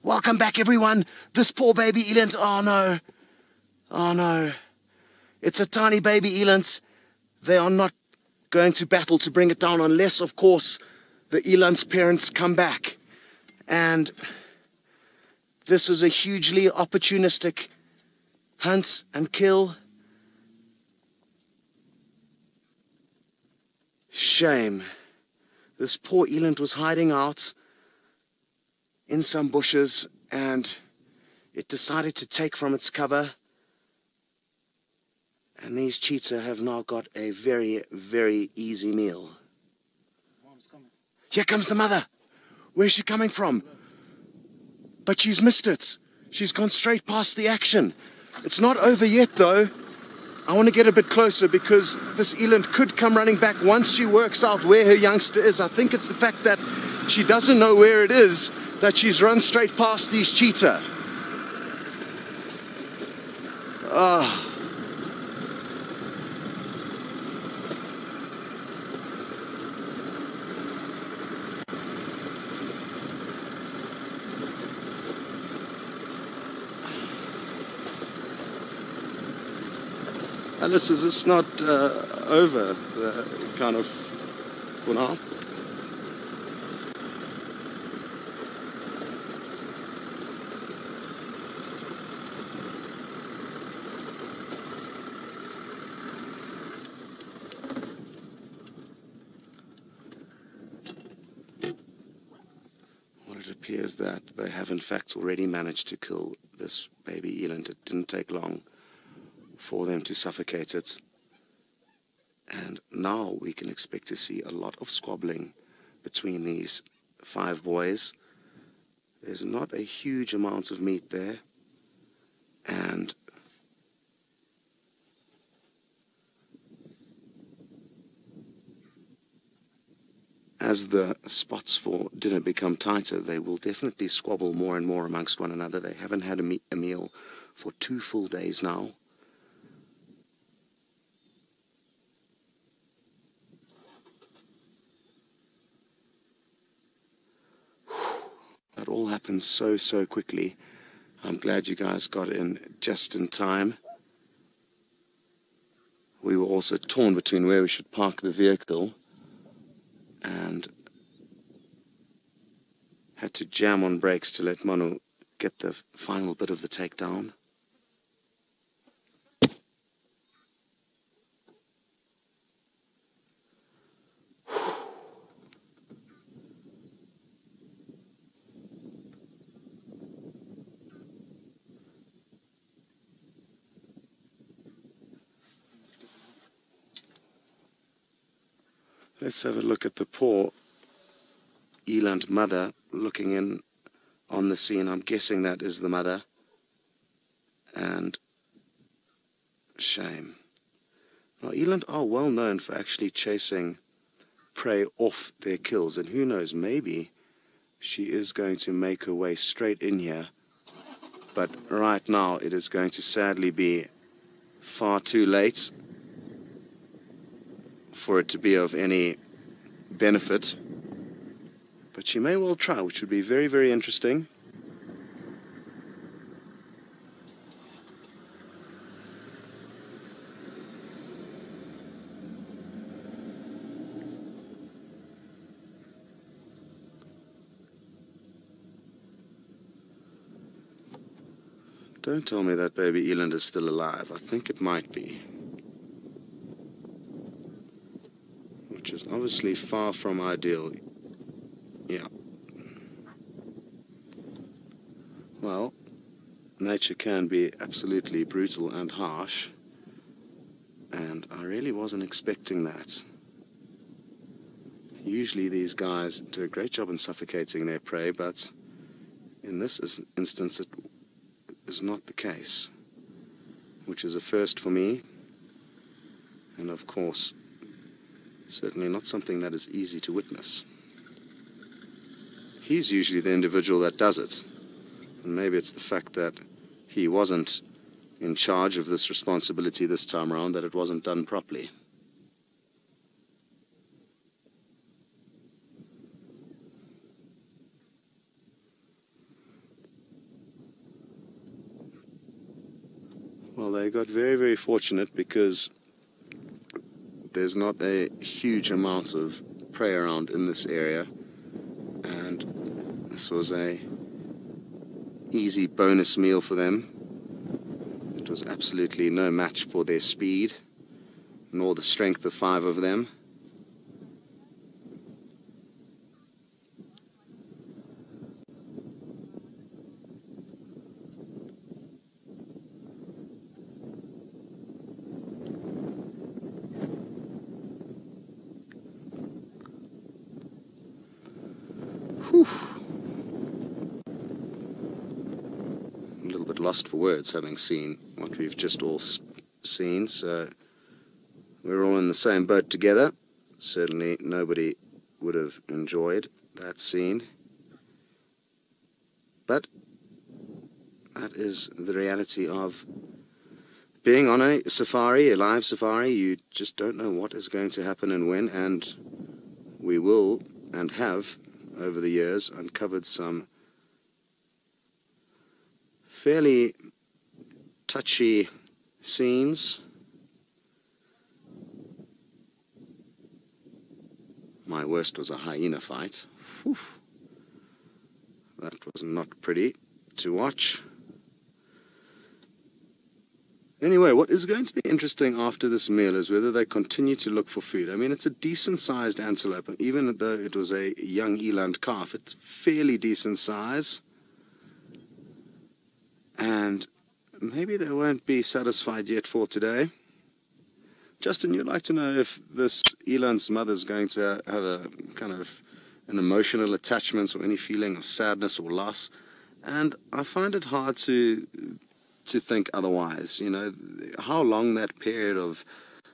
Welcome back, everyone. This poor baby eland. Oh, no. Oh, no. It's a tiny baby eland. They are not going to battle to bring it down unless, of course, the eland's parents come back. And this is a hugely opportunistic hunt and kill. Shame. This poor eland was hiding out in some bushes and it decided to take from its cover. And these cheetah have now got a very, very easy meal. Mom's coming. Here comes the mother. Where's she coming from? But she's missed it. She's gone straight past the action. It's not over yet, though. I want to get a bit closer because this eland could come running back once she works out where her youngster is. I think it's the fact that she doesn't know where it is that she's run straight past these cheetah. Ah. Alice, is this not over, kind of, for now? Well, it appears that they have in fact already managed to kill this baby eland. It didn't take long for them to suffocate it, and now we can expect to see a lot of squabbling between these 5 boys. There's not a huge amount of meat there, and as the spots for dinner become tighter, they will definitely squabble more and more amongst one another. They haven't had a meal for 2 full days now. That all happened so quickly. I'm glad you guys got in just in time. We were also torn between where we should park the vehicle and had to jam on brakes to let Manu get the final bit of the takedown. Let's have a look at the poor eland mother looking in on the scene. I'm guessing that is the mother. And shame. Now, eland are well known for actually chasing prey off their kills, and who knows, maybe she is going to make her way straight in here. But right now it is going to sadly be far too late for it to be of any benefit, but she may well try, which would be very, very interesting. Don't tell me that baby eland is still alive. I think it might be. Which is obviously far from ideal. Yeah. Well, nature can be absolutely brutal and harsh, and I really wasn't expecting that. Usually these guys do a great job in suffocating their prey, but in this instance it is not the case, which is a first for me, and of course certainly not something that is easy to witness. He's usually the individual that does it, and maybe it's the fact that he wasn't in charge of this responsibility this time around that it wasn't done properly. Well, they got very, very fortunate because there's not a huge amount of prey around in this area, and this was a easy bonus meal for them. It was absolutely no match for their speed, nor the strength of 5 of them. Whew. A little bit lost for words having seen what we've just all seen, so we're all in the same boat together. Certainly nobody would have enjoyed that scene, but that is the reality of being on a safari, a live safari. You just don't know what is going to happen and when, and we will and have over the years uncovered some fairly touchy scenes. My worst was a hyena fight. Whew. That was not pretty to watch. Anyway, what is going to be interesting after this meal is whether they continue to look for food. I mean, it's a decent-sized antelope. Even though it was a young eland calf, it's fairly decent size. And maybe they won't be satisfied yet for today. Justin, you'd like to know if this eland's mother's going to have a kind of an emotional attachment or any feeling of sadness or loss. And I find it hard to think otherwise. You know, how long that period of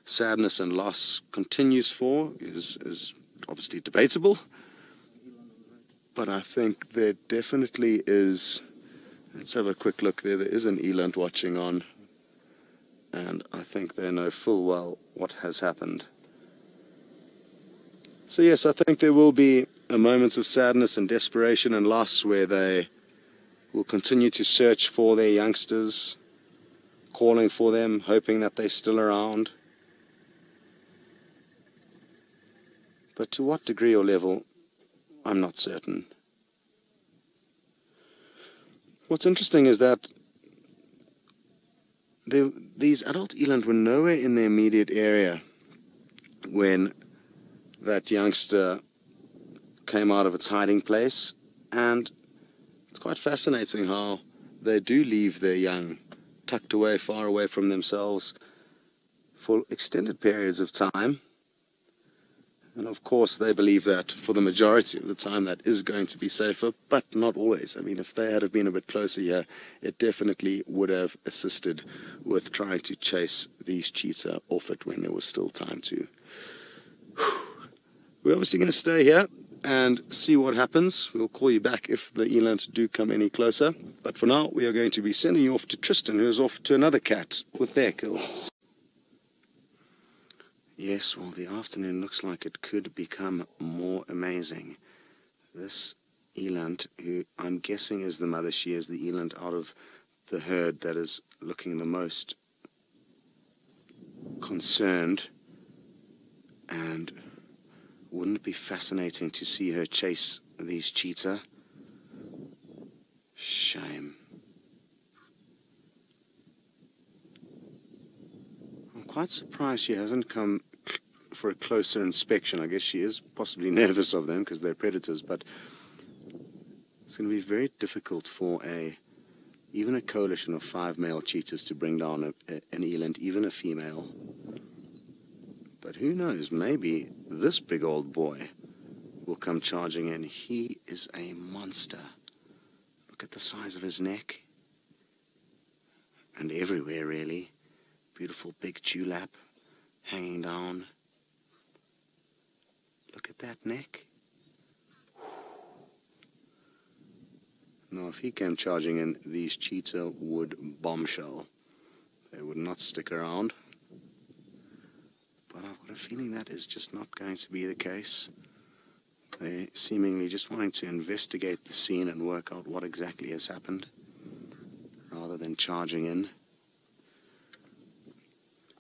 sadness and loss continues for is obviously debatable, but I think there definitely is. Let's have a quick look there. There is an eland watching on, and I think they know full well what has happened. So yes, I think there will be a moments of sadness and desperation and loss where they will continue to search for their youngsters, calling for them, hoping that they're still around. But to what degree or level, I'm not certain. What's interesting is that these adult eland were nowhere in the immediate area when that youngster came out of its hiding place, and it's quite fascinating how they do leave their young tucked away, far away from themselves for extended periods of time. And of course they believe that for the majority of the time that is going to be safer, but not always. I mean, if they had have been a bit closer here, it definitely would have assisted with trying to chase these cheetah off it when there was still time to. We're obviously going to stay here and see what happens. We'll call you back if the eland do come any closer. But for now, we are going to be sending you off to Tristan, who's off to another cat with their kill. Yes, well, the afternoon looks like it could become more amazing. This eland, who I'm guessing is the mother, she is the eland out of the herd that is looking the most concerned. And wouldn't it be fascinating to see her chase these cheetah? Shame. I'm quite surprised she hasn't come for a closer inspection. I guess she is possibly nervous of them because they're predators, but it's going to be very difficult for even a coalition of 5 male cheetahs to bring down an eland, even a female. But who knows, maybe this big old boy will come charging in. He is a monster. Look at the size of his neck. And everywhere, really. Beautiful big dewlap hanging down. Look at that neck. Now, if he came charging in, these cheetah would bombshell. They would not stick around. But I've got a feeling that is just not going to be the case. They're seemingly just wanting to investigate the scene and work out what exactly has happened, rather than charging in.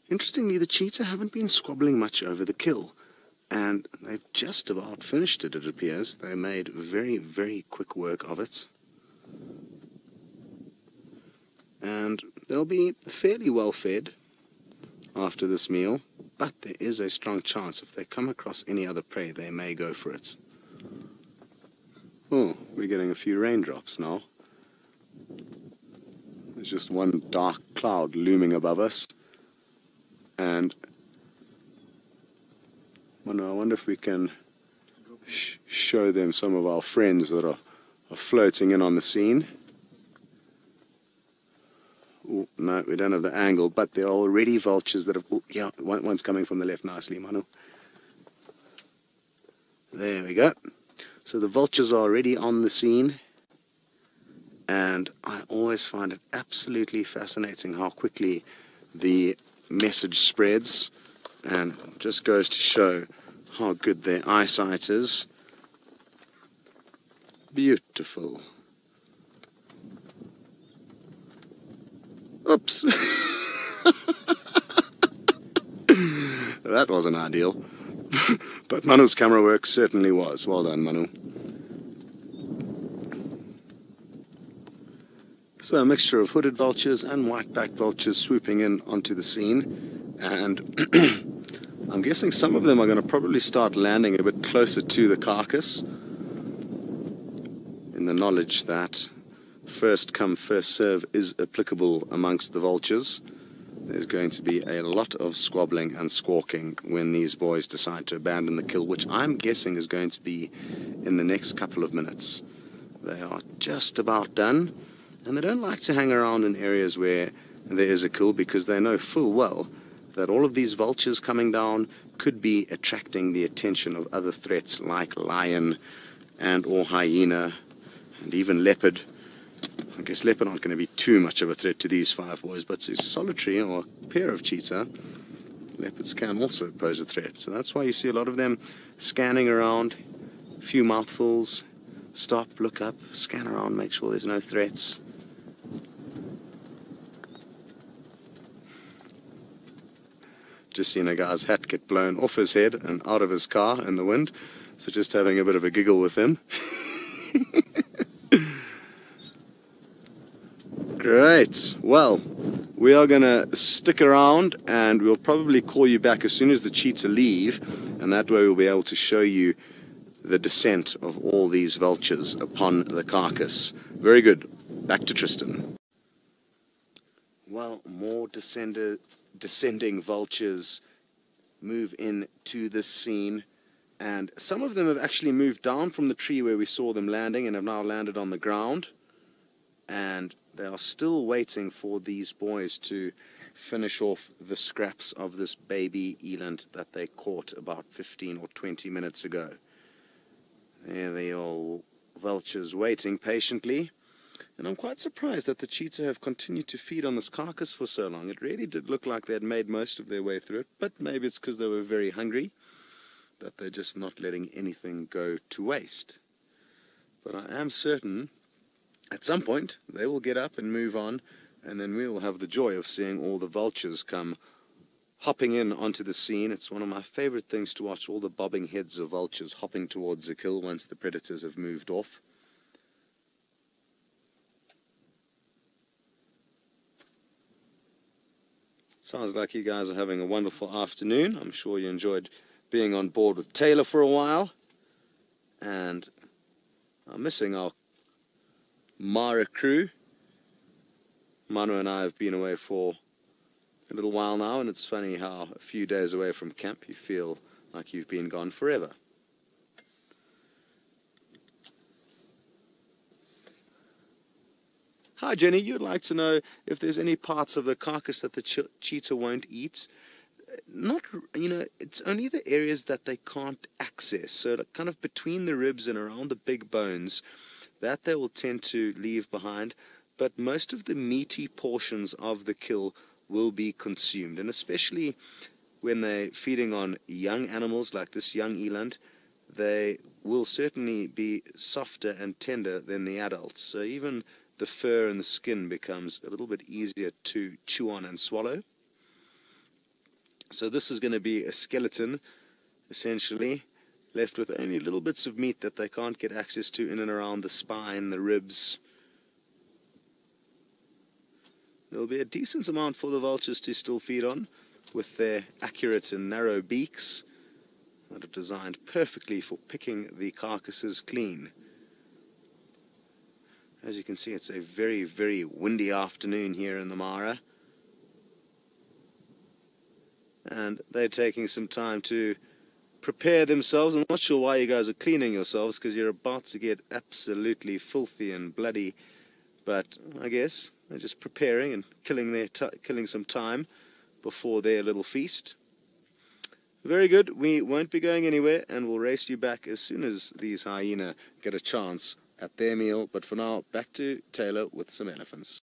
Interestingly, the cheetah haven't been squabbling much over the kill, and they've just about finished it, it appears. They made very, very quick work of it. And they'll be fairly well fed after this meal, but there is a strong chance if they come across any other prey, they may go for it. Oh, we're getting a few raindrops now. There's just one dark cloud looming above us. And I wonder if we can show them some of our friends that are floating in on the scene. Ooh, no, we don't have the angle, but there are already vultures that have... Ooh, yeah, one's coming from the left nicely, Manu. There we go. So the vultures are already on the scene. And I always find it absolutely fascinating how quickly the message spreads, and just goes to show how good their eyesight is. Beautiful. Oops. That wasn't ideal. But Manu's camera work certainly was. Well done, Manu. So a mixture of hooded vultures and white-backed vultures swooping in onto the scene, and I'm guessing some of them are going to probably start landing a bit closer to the carcass, in the knowledge that first come, first serve is applicable amongst the vultures. There's going to be a lot of squabbling and squawking when these boys decide to abandon the kill, which I'm guessing is going to be in the next couple of minutes. They are just about done. And they don't like to hang around in areas where there is a kill, because they know full well that all of these vultures coming down could be attracting the attention of other threats like lion and or hyena and even leopard. I guess leopard aren't going to be too much of a threat to these five boys, but to solitary or a pair of cheetah, leopards can also pose a threat. So that's why you see a lot of them scanning around, a few mouthfuls, stop, look up, scan around, make sure there's no threats. Just seen a guy's hat get blown off his head and out of his car in the wind, so just having a bit of a giggle with him. Great. Well, we are going to stick around, and we'll probably call you back as soon as the cheetah leave, and that way we'll be able to show you the descent of all these vultures upon the carcass. Very good. Back to Tristan. Well, more descending vultures move into this scene, and some of them have actually moved down from the tree where we saw them landing and have now landed on the ground, and they are still waiting for these boys to finish off the scraps of this baby eland that they caught about 15 or 20 minutes ago. There they are, vultures waiting patiently. And I'm quite surprised that the cheetah have continued to feed on this carcass for so long. It really did look like they had made most of their way through it, but maybe it's because they were very hungry that they're just not letting anything go to waste. But I am certain at some point they will get up and move on, and then we will have the joy of seeing all the vultures come hopping in onto the scene. It's one of my favorite things to watch, all the bobbing heads of vultures hopping towards the kill once the predators have moved off. Sounds like you guys are having a wonderful afternoon. I'm sure you enjoyed being on board with Taylor for a while. And I'm missing our Mara crew. Manu and I have been away for a little while now, and it's funny how a few days away from camp you feel like you've been gone forever. Hi Jenny, you'd like to know if there's any parts of the carcass that the cheetah won't eat. Not, it's only the areas that they can't access, so kind of between the ribs and around the big bones, that they will tend to leave behind, but most of the meaty portions of the kill will be consumed, and especially when they're feeding on young animals like this young eland, they will certainly be softer and tender than the adults, so even the fur and the skin becomes a little bit easier to chew on and swallow. So this is going to be a skeleton, essentially, left with only little bits of meat that they can't get access to in and around the spine, the ribs. There'll be a decent amount for the vultures to still feed on, with their accurate and narrow beaks that are designed perfectly for picking the carcasses clean. As you can see, it's a very, very windy afternoon here in the Mara. And they're taking some time to prepare themselves. I'm not sure why you guys are cleaning yourselves, because you're about to get absolutely filthy and bloody. But I guess they're just preparing and killing some time before their little feast. Very good. We won't be going anywhere, and we'll race you back as soon as these hyena get a chance at their meal. But for now, back to Taylor with some elephants.